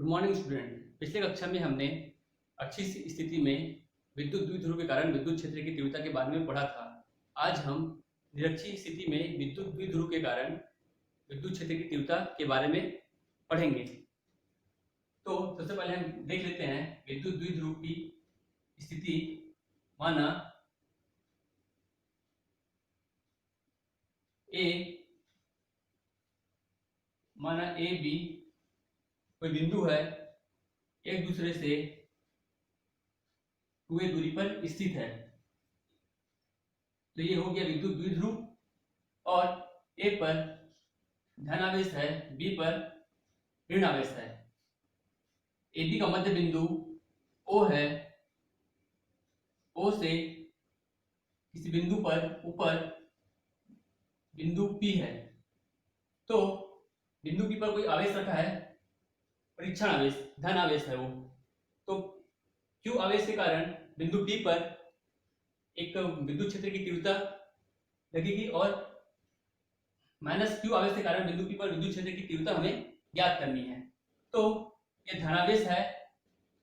Good morning student. पिछले कक्षा में हमने अच्छी सी स्थिति में विद्युत द्विध्रुव के कारण विद्युत क्षेत्र की तीव्रता के बारे में पढ़ा था। आज हम निरक्षीय स्थिति में विद्युत द्विध्रुव के कारण विद्युत क्षेत्र की तीव्रता के बारे में पढ़ेंगे। तो सबसे पहले हम देख लेते हैं विद्युत द्विध्रुव की स्थिति। माना ए बी कोई बिंदु है, एक दूसरे से 2a दूरी पर स्थित है। तो ये हो गया विद्युत द्विध्रुव और ए पर धनावेश है, बी पर ऋण आवेश है। ए बी का मध्य बिंदु ओ है, ओ से किसी बिंदु पर ऊपर बिंदु P है। तो बिंदु P पर कोई आवेश रखा है, परीक्षण आवेश, धन आवेश है वो। तो Q आवेश के कारण बिंदु P पर एक विद्युत क्षेत्र की तीव्रता लगेगी और माइनस Q आवेश के कारण बिंदु P पर विद्युत क्षेत्र की तीव्रता हमें ज्ञात करनी है। तो ये धनावेश है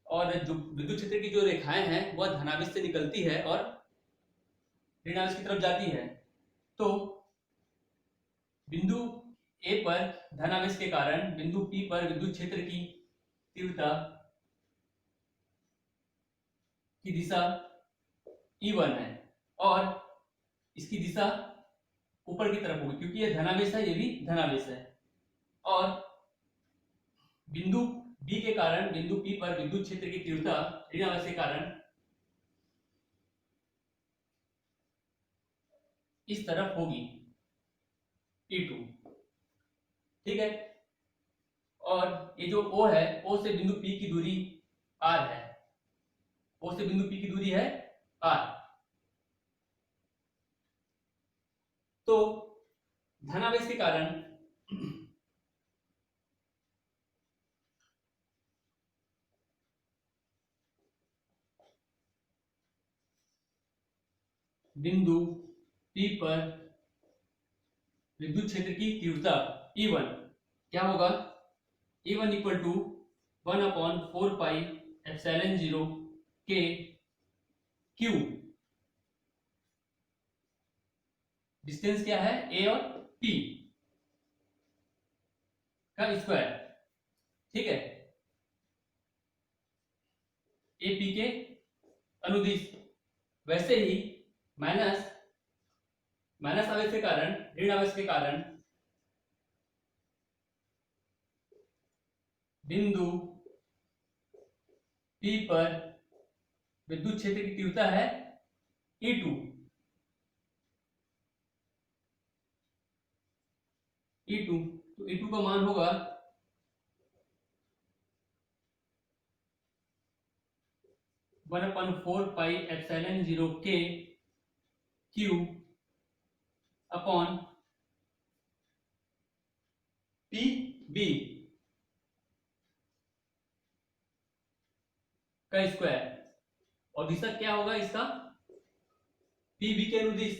और जो विद्युत क्षेत्र की जो रेखाएं हैं वह धनावेश से निकलती है और ऋणावेश की तरफ जाती है। तो बिंदु A पर धनावेश के कारण बिंदु P पर विद्युत क्षेत्र की तीव्रता की दिशा E1 है और इसकी दिशा ऊपर की तरफ होगी क्योंकि यह धनावेश है, ये भी धनावेश है। और बिंदु B के कारण बिंदु P पर विद्युत क्षेत्र की तीव्रता ऋणावेश के कारण इस तरफ होगी E2, ठीक है। और ये जो O है, O से बिंदु P की दूरी R है, O से बिंदु P की दूरी है R। तो धनावेश के कारण बिंदु P पर विद्युत क्षेत्र की तीव्रता E1 क्या होगा? E1 इक्वल टू 1/4πε0 के Q, डिस्टेंस क्या है A और P का स्क्वायर, ठीक है। AP के अनुदिश। वैसे ही माइनस आवेश के कारण, ऋण आवेश के कारण बिंदु P पर विद्युत क्षेत्र की तीव्रता है E2। तो E2 का मान होगा 1/4πε0 के Q अपॉन PB का स्क्वायर। और दिशा क्या होगा इसका? PB के अनुदिश।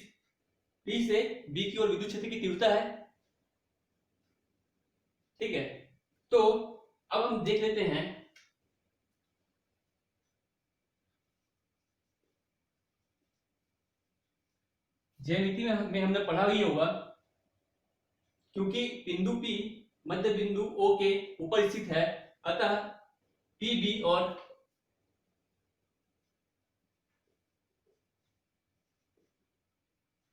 P से B की ओर विद्युत क्षेत्र की तीव्रता है, ठीक है। तो अब हम देख लेते हैं ज्यामिति में हमने पढ़ा ही होगा, क्योंकि बिंदु P मध्य बिंदु O के ऊपर स्थित है, अतः PB और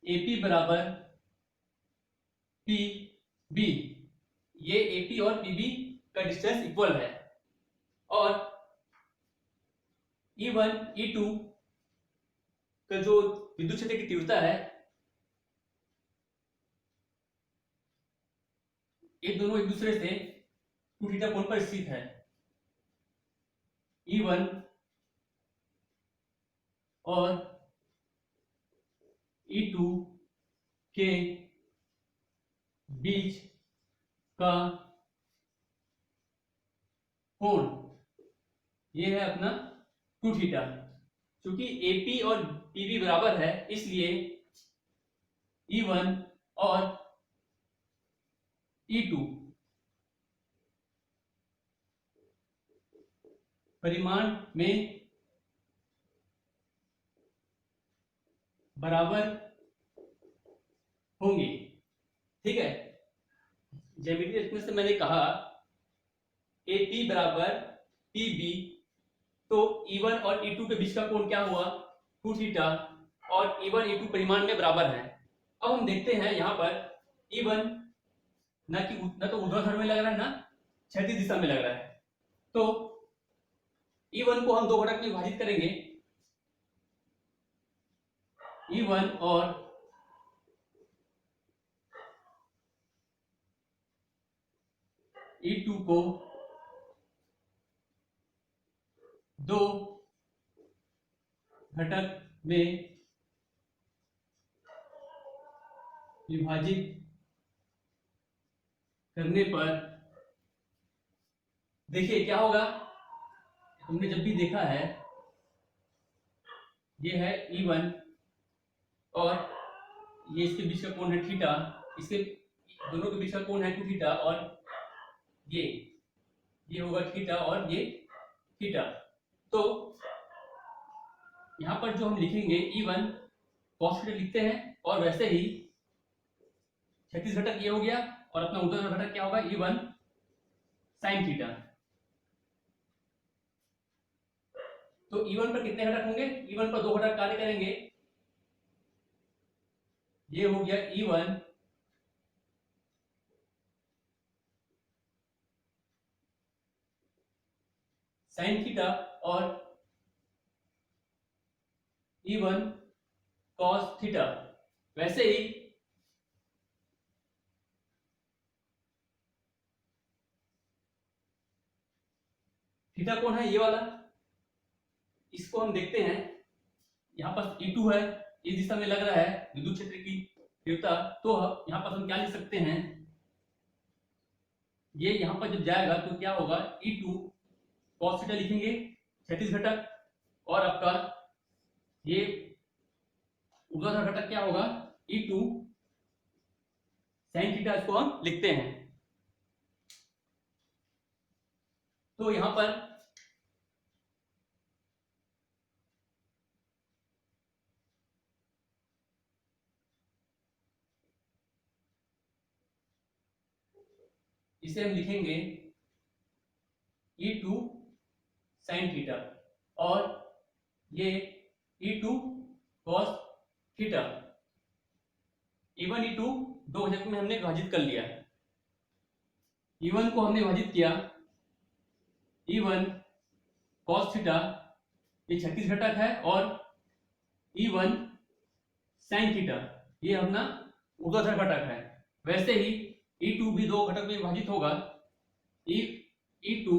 AP बराबर PB। ये AP और PB का डिस्टेंस इक्वल है और E1 E2 का जो विद्युत क्षेत्र की तीव्रता है, ये दोनों एक दूसरे से 2 थीटा कोण पर स्थित है। E1 और E2 के बीच का कोण ये है अपना 2 थीटा। क्योंकि AP और PB बराबर है इसलिए E1 और E2 परिमाण में बराबर होंगे। ठीक है, ज्यामितीय दृष्टिकोण से मैंने कहा AP बराबर PB, तो E1 और E2 के बीच का कोण क्या हुआ 2 थीटा, और E1 E2 परिमाण में बराबर है। अब हम देखते हैं यहाँ पर E1 न तो ऊर्ध्वाधर में लग रहा है ना क्षैतिज दिशा में लग रहा है, तो E1 को हम दो घटक में विभाजित करेंगे, E1 और E2 को दो घटक में विभाजित करने पर देखिए क्या होगा। हमने जब भी देखा है ये है E1 और ये इसके बीच का कोण है थीटा, इसके दोनों के बीच का कोण है 2 थीटा, और ये होगा थीटा और ये थीटा। तो यहां पर जो हम लिखेंगे E1 cos थीटा लिखते हैं, और वैसे ही क्षैतिज घटक ये हो गया, और अपना ऊर्ध्वाधर घटक क्या होगा E1 sin थीटा। तो E1 पर कितने घटक होंगे, E1 पर दो घटक कार्य करेंगे, ये हो गया E1 sin थीटा और E1 cos थीटा। वैसे ही थीटा कौन है, ये वाला, इसको हम देखते हैं। यहाँ पर E2 है, इस दिशा में लग रहा है विद्युत क्षेत्र की तीव्रता, तो यहाँ पर हम क्या लिख सकते हैं, ये यहाँ पर जब जाएगा तो क्या होगा E2 cos थीटा लिखेंगे क्षैतिज घटक, और आपका ये ऊर्ध्वाधर घटक क्या होगा E2 sin थीटा, इसको हम लिखते हैं। तो यहां पर इसे हम लिखेंगे E2 sin थीटा, और ये E2 cos theta. E1 E2 दो घटक में हमने विभाजित कर लिया। E1 को हमने विभाजित किया E1 cos थीटा, ये क्षैतिज घटक है, और E1 sin थीटा ये अपना ऊर्ध्वाधर घटक है। वैसे ही E2 भी दो घटक में विभाजित होगा, E2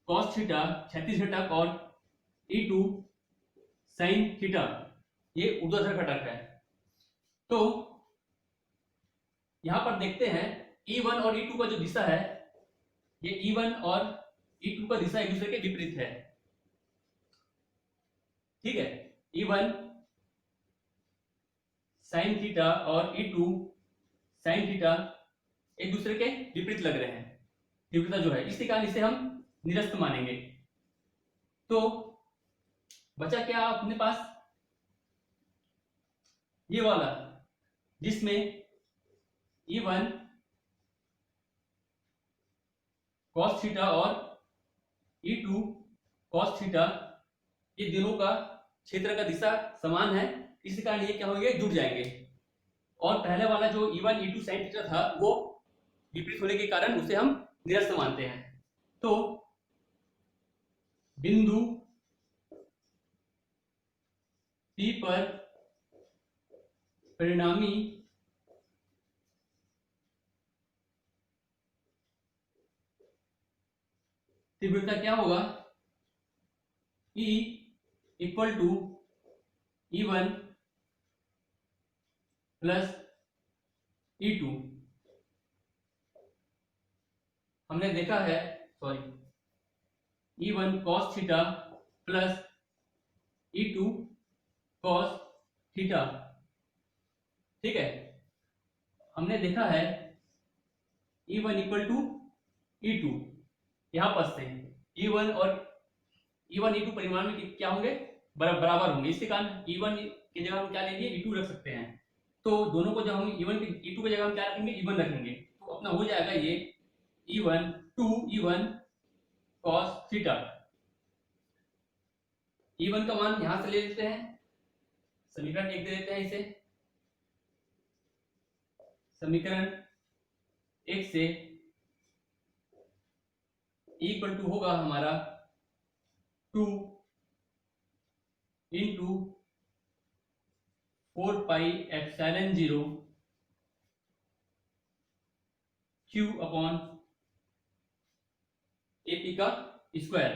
cos थीटा क्षैतिज घटक, और E2 sin थीटा ये ऊर्ध्वाधर घटक है। तो यहां पर देखते हैं E1 और E2 का जो दिशा है, ये E1 और E2 का दिशा एक दूसरे के विपरीत है। ठीक है, E1 sin थीटा और E2 sin थीटा एक दूसरे के विपरीत लग रहे हैं, तीव्रता जो है, इसी कारण इसे हम निरस्त मानेंगे। तो बचा क्या अपने पास, ये वाला, जिसमें E1 cos थीटा और E2 cos थीटा ये दोनों का क्षेत्र का दिशा समान है, इसी कारण ये क्या होंगे, जुड़ जाएंगे। और पहले वाला जो E1 E2 sin थीटा था वो विपरीत होने के कारण उसे हम निरस्त मानते हैं। तो बिंदु P पर परिणामी तीव्रता क्या होगा, E equal to E1 plus E2। हमने देखा है, sorry, E1 cos theta plus E2 cos theta. ठीक है, हमने देखा है E1 इक्वल टू E2, यहां पर से E1 और E1 E2 परिमाण में क्या होंगे, बराबर होंगे। इसके कारण E1 की जगह हम क्या लेंगे, E2 रख सकते हैं। तो दोनों को जब हम E1 के E2 की जगह हम क्या रखेंगे, E1 रखेंगे, तो अपना हो जाएगा ये E1 2E1 cos theta. E1 का मान यहां से ले लेते हैं, समीकरण 1 दे देते हैं इसे। समीकरण 1 से इक्वल टू होगा हमारा 2 into 4 pi epsilon 0 Q upon AP का स्क्वायर।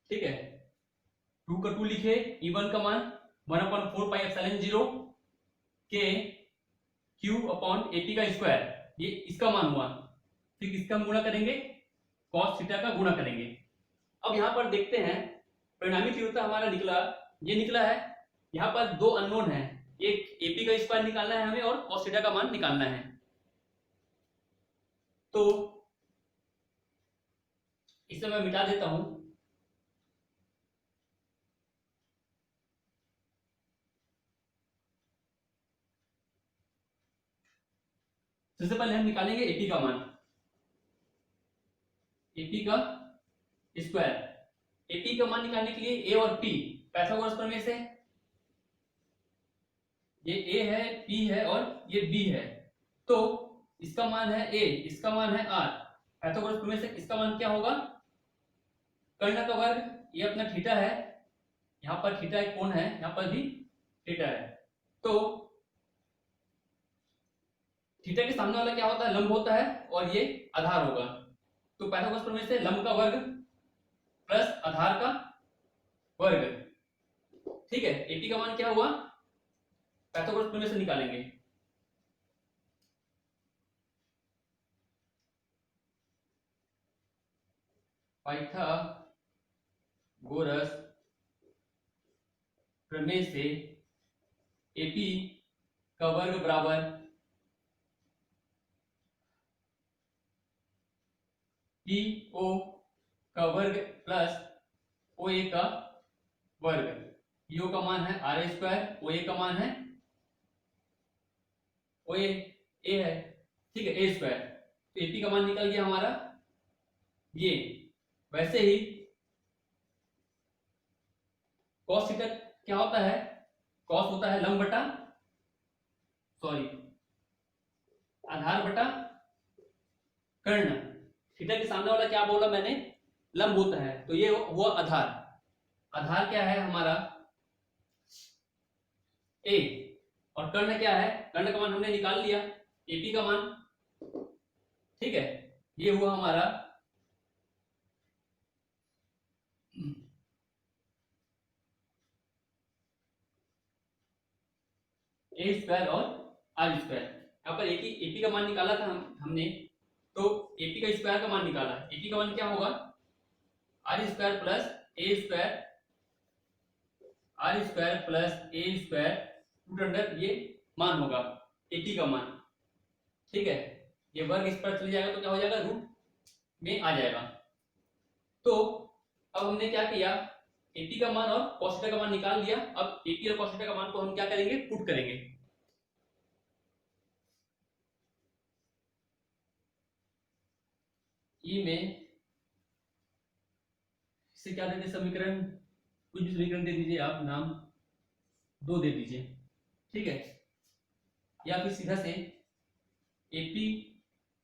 ठीक है, 2 का 2 लिखे, E1 का मान 1/4 पाई एप्सिलॉन 0 के Q अपॉन AP का स्क्वायर, ये इसका मान हुआ। फिर किसका गुणा करेंगे, cos थीटा का गुणा करेंगे। अब यहां पर देखते हैं परिणामी तीव्रता हमारा निकला, ये निकला है। यहां पर दो अननोन है, एक AP का स्क्वायर निकालना है हमें और cos थीटा का मान निकालना है। तो इसे मैं मिटा देता हूं। सबसे पहले हम निकालेंगे AP का मान, AP का स्क्वायर। AP का मान निकालने के लिए A और P पाइथागोरस प्रमेय से, ये A है, P है और ये B है, तो इसका मान है A, इसका मान है R। पाइथागोरस प्रमेय से इसका मान क्या होगा, कर्ण का वर्ग, ये अपना थीटा है, यहाँ पर थीटा एक कोण है, यहाँ पर भी थीटा है, तो थीटा के सामने वाला क्या होता है, लंब होता है और ये आधार होगा। तो पाइथागोरस प्रमेय से लंब का वर्ग प्लस आधार का वर्ग। ठीक है, AP का मान क्या हुआ, पाइथागोरस प्रमेय से निकालेंगे। पाइथागोरस प्रमेय से AP का वर्ग बराबर PO का वर्ग प्लस OA का वर्ग। PO का मान है R स्क्वायर, OA का मान है OA A है, ठीक है, A स्क्वायर। तो AP का मान निकल गया हमारा ये। वैसे ही cos थीटा क्या होता है, cos होता है लंब बटा, सॉरी, आधार बटा कर्ण। थीटा के सामने वाला क्या बोला मैंने, लंब होता है, तो ये हुआ आधार। आधार क्या है हमारा A, और कर्ण क्या है, कर्ण का मान हमने निकाल लिया, AP का मान। ठीक है, ये हुआ हमारा A स्क्वायर और R स्क्वायर। यहाँ पर AP का मान निकाला था हमने, तो AP का स्क्वायर का मान निकाला। AP का मान क्या होगा, R square plus A square, R square plus A square root under ये मान होगा AP का मान। ठीक है, ये वर्ग इस पर चले जाएगा तो क्या हो जाएगा, रूट में आ जाएगा। तो अब हमने क्या किया, AP का मान और cos थीटा का मान निकाल लिया। अब AP और cos थीटा का मान को हम क्या करेंगे, पुट करेंगे। ई में इसे क्या देते समीकरण, कुछ भी समीकरण दे दीजिए आप, नाम 2 दे दीजिए। ठीक है, या फिर सीधा से AP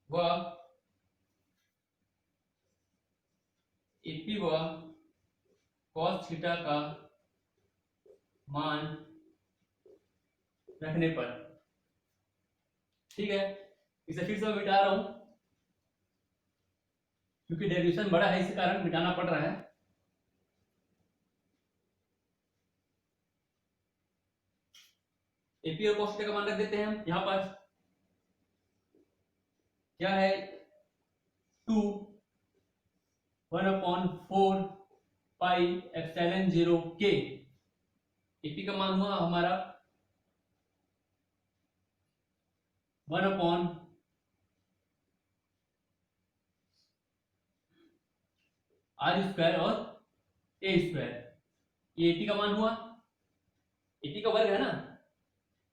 व cos थीटा का मान रखने पर, ठीक है, इसे फिर से मैं मिटा रहा हूं क्योंकि डेरिवेशन बड़ा है, इसी कारण मिटाना पड़ रहा है। AP और cos थीटा का मान रख देते हैं हम। यहां पर क्या है, 2 1/4 पाई एप्सिलॉन 0 के। AP का मान हुआ हमारा 1/4 आर स्क्वायर और ए स्क्वायर, ये एटी का मान हुआ, एटी का वर्ग है ना,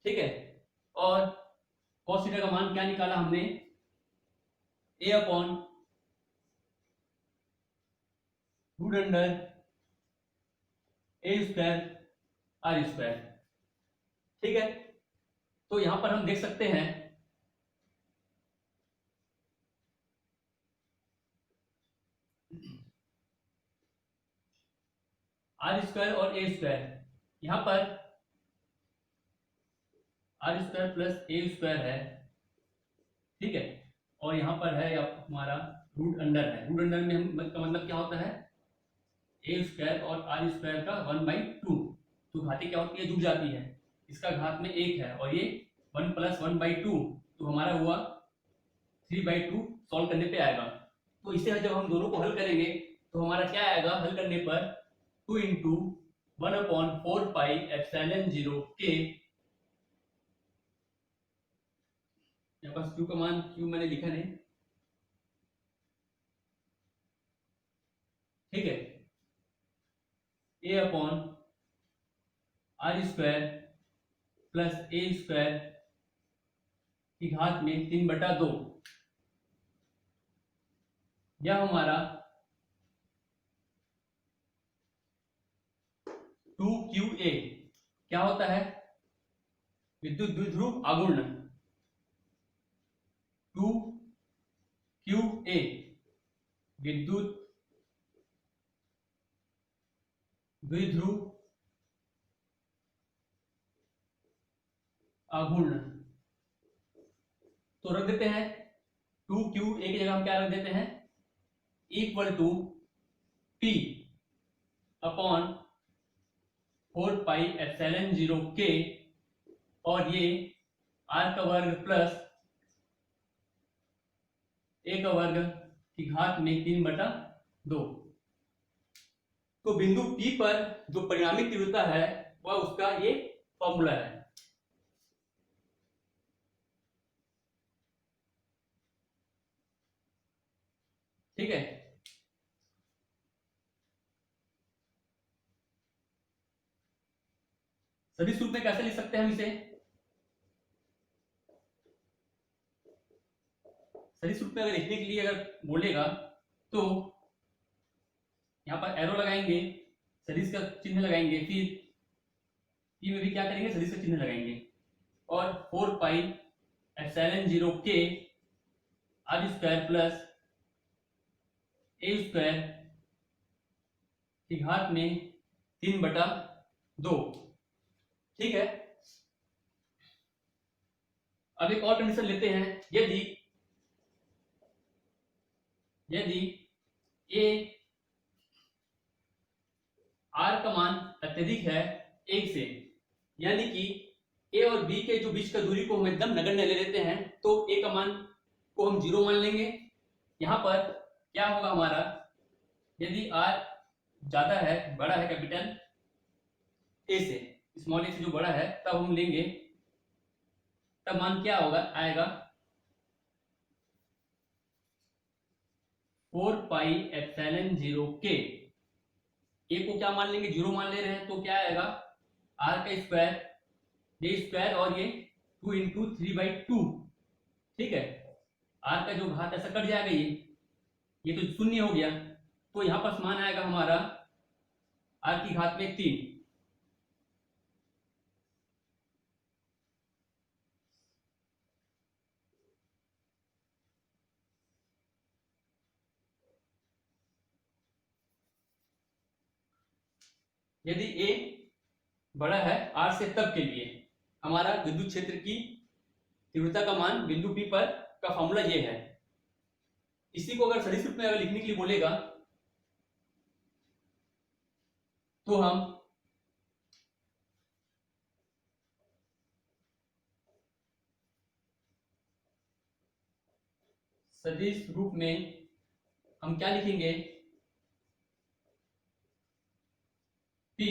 ठीक है। और cos थीटा का मान क्या निकाला हमने, a upon root under a square r square, ठीक है। तो यहां पर हम देख सकते हैं आर स्क्वायर और ए स्क्वायर, यहां पर R square plus A square है, ठीक है। और यहां पर है हमारा रूट अंडर है, रूट अंडर में हम का मतलब क्या होता है, ए स्क्वायर और आर स्क्वायर का 1/2, तो घाती क्या होती है, जुड़ जाती है, इसका घात में 1 है और ये 1 + 1/2, तो हमारा हुआ 3/2, सॉल्व करने पे आएगा। तो इसे जब हम दोनों को हल करेंगे तो हमारा क्या आएगा, हल करने पर 2 × 1/4πε0 k, यहाँ पास q का मान, q मैंने लिखा नहीं, ठीक है, a upon R square plus A square की घात में 3/2, यह हमारा 2qa क्या होता है, विद्युत द्विध्रुव आघूर्ण, 2qa विद्युत द्विध्रुव आघूर्ण, तो रख देते हैं 2qa की जगह हम क्या रख देते हैं, = P अपॉन 4πε0 k, और ये r का वर्ग प्लस a का वर्ग की घात में 3/2। तो बिंदु P पर जो परिणामी तीव्रता है वह उसका ये फॉर्मूला है, ठीक है। सदिश रूप में कैसे लिख सकते हैं हम इसे, सदिश रूप में अगर लिखने के लिए अगर बोलेगा तो यहां पर एरो लगाएंगे, सदिश का चिन्ह लगाएंगे, फिर P में भी क्या करेंगे, सदिश का चिन्ह लगाएंगे, और 4πε0 k R square plus A square की घात में 3/2, ठीक है। अब एक और कंडीशन लेते हैं, यदि ए आर का मान अत्यधिक है 1 से, यानी कि ए और बी के जो बीच का दूरी को हम एकदम नगण्य ले लेते हैं, तो ए का मान को हम 0 मान लेंगे। यहां पर क्या होगा हमारा, यदि आर ज्यादा है, बड़ा है कैपिटल ए से, स्मॉल ए से जो बड़ा है, तब हम लेंगे, तब मान क्या होगा, आएगा 4πε0 k, ए को क्या मान लेंगे, 0 मान ले रहे हैं, तो क्या आएगा, आर का स्क्वायर ए स्क्वायर और ये 2 × 3/2, ठीक है। आर का जो घात ऐसा कट जाएगा, ये तो शून्य हो गया, तो यहां पर मान आएगा हमारा आर की घात में 3, यदि ए बड़ा है आर से, तब के लिए हमारा विद्युत क्षेत्र की तीव्रता का मान बिंदु P पर का फॉर्मूला ये है। इसी को अगर सदिश रूप में अगर लिखने के लिए बोलेगा तो हम सदिश रूप में हम क्या लिखेंगे, P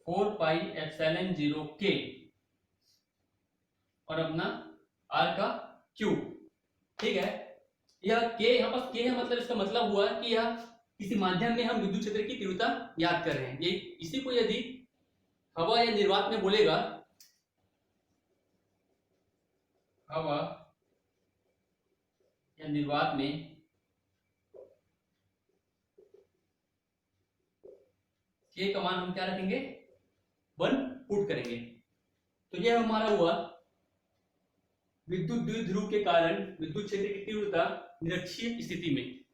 4πε0 k और अपना r का क्यूब, ठीक है। यह के यहाँ पास के है, मतलब इसका मतलब हुआ कि यह किसी माध्यम में हम विद्युत क्षेत्र की तीव्रता ज्ञात कर रहे हैं। ये इसी को यदि हवा या निर्वात में बोलेगा, हवा या निर्वात में के का मान हम क्या रखेंगे, 1 पुट करेंगे। तो यह हमारा हुआ विद्युत द्विध्रुव के कारण विद्युत क्षेत्र की तीव्रता निरक्षीय स्थिति में।